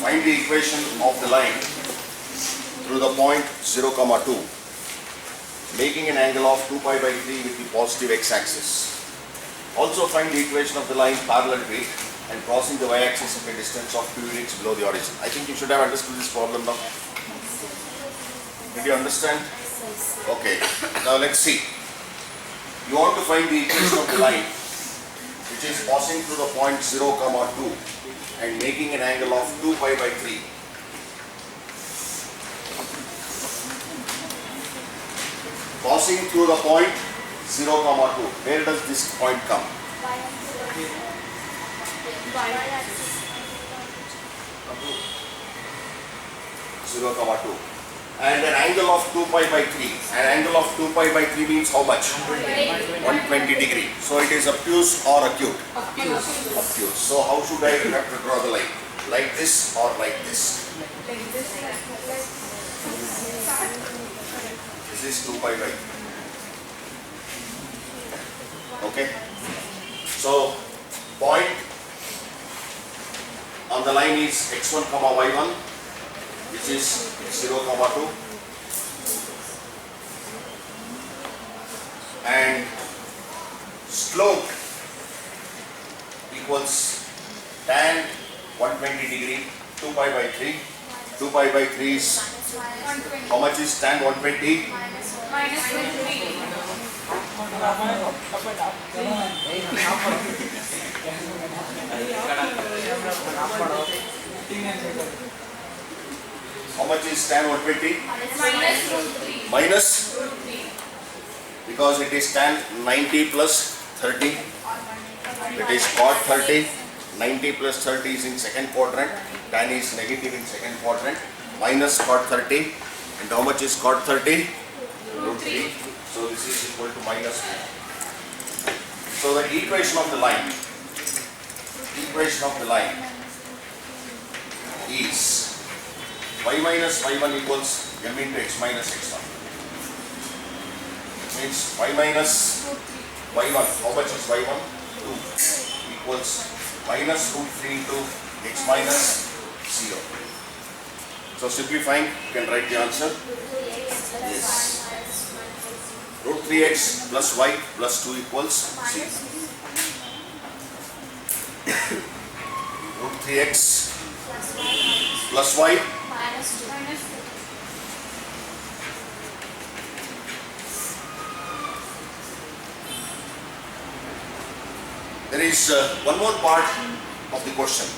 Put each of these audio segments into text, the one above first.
Find the equation of the line through the point 0, 2, making an angle of 2 pi by 3 with the positive x-axis. Also find the equation of the line parallel to it and crossing the y-axis at a distance of 2 units below the origin. I think you should have understood this problem now. Did you understand? Okay. Now let's see. You want to find the equation of the line which is passing through the point 0, 2 and making an angle of 2 pi by 3. Passing through the point 0, 2. Where does this point come? 0, 2. And an angle of 2 pi by 3. An angle of 2 pi by 3 means how much? 120 degree. So it is obtuse or acute? Obtuse. So how should I have to draw the line? Like this or like this? This is 2 pi by 3. Okay. So point on the line is x1, y1, which is 0, 2, and slope equals tan 120 degree 2 pi by 3. 2 pi by 3 is how much is tan 120? Minus 20. How much is tan 120? Minus root 3. Minus, Root 3. because it is tan 90 plus 30. It is cot 30. 90 plus 30 is in second quadrant. Tan is negative in second quadrant. Minus cot 30. And how much is cot 30? Root 3. So this is equal to minus 2. So the equation of the line is y minus y1 equals m into x minus x1. Means y minus y1, how much is y1? 2 equals minus root 3 into x minus 0. So simplifying, you can write the answer. Yes. Root 3x plus y plus 2 equals 0. Root 3x plus y Minus 2. There is one more part of the question.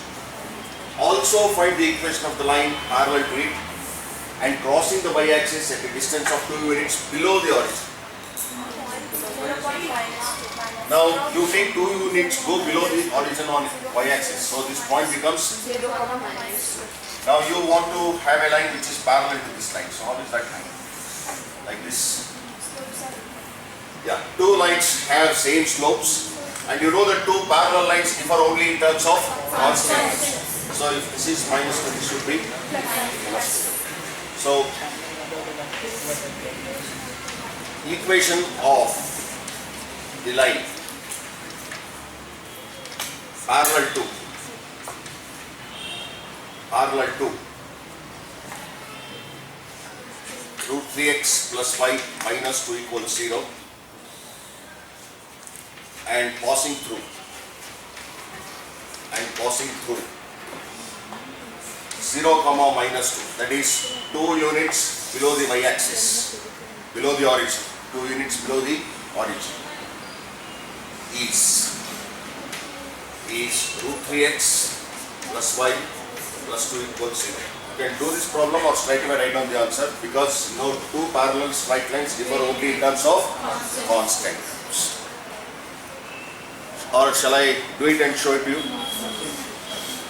Also find the equation of the line parallel to it and crossing the y-axis at a distance of 2 units below the origin. Now you take 2 units go below the origin on y-axis. So this point becomes, now you want to have a line which is parallel to this line. So how is that line? Like this. Yeah, 2 lines have same slopes. And you know that 2 parallel lines differ only in terms of constants. So if this is minus 2, this should be plus 2. So equation of the line parallel to root 3x plus y minus 2 equals 0. And passing through 0, minus 2, that is 2 units below the y-axis, below the origin, 2 units below the origin is root 3x plus y plus 2 equals 0. You can do this problem or straight away write down the answer, because no 2 parallel straight lines differ only in terms of constant. Or shall I do it and show it to you?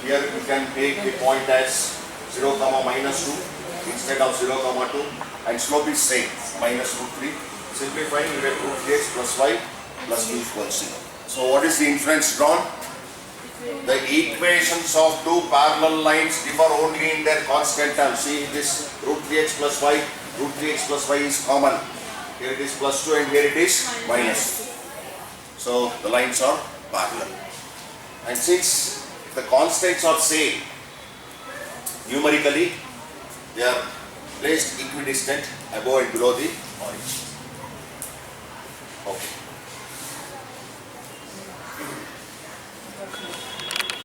Here you can take the point as 0, minus 2 instead of 0, 2, and slope is same, minus root 3. Simplifying, you get root 3x plus y plus 2 equals 0. So what is the inference drawn? The equations of 2 parallel lines differ only in their constant terms. See, this root 3x plus y, root 3x plus y is common. Here it is plus 2 and here it is minus 2. So the lines are parallel. And since the constants are same, Numerically, they are placed equidistant above and below the origin. Okay.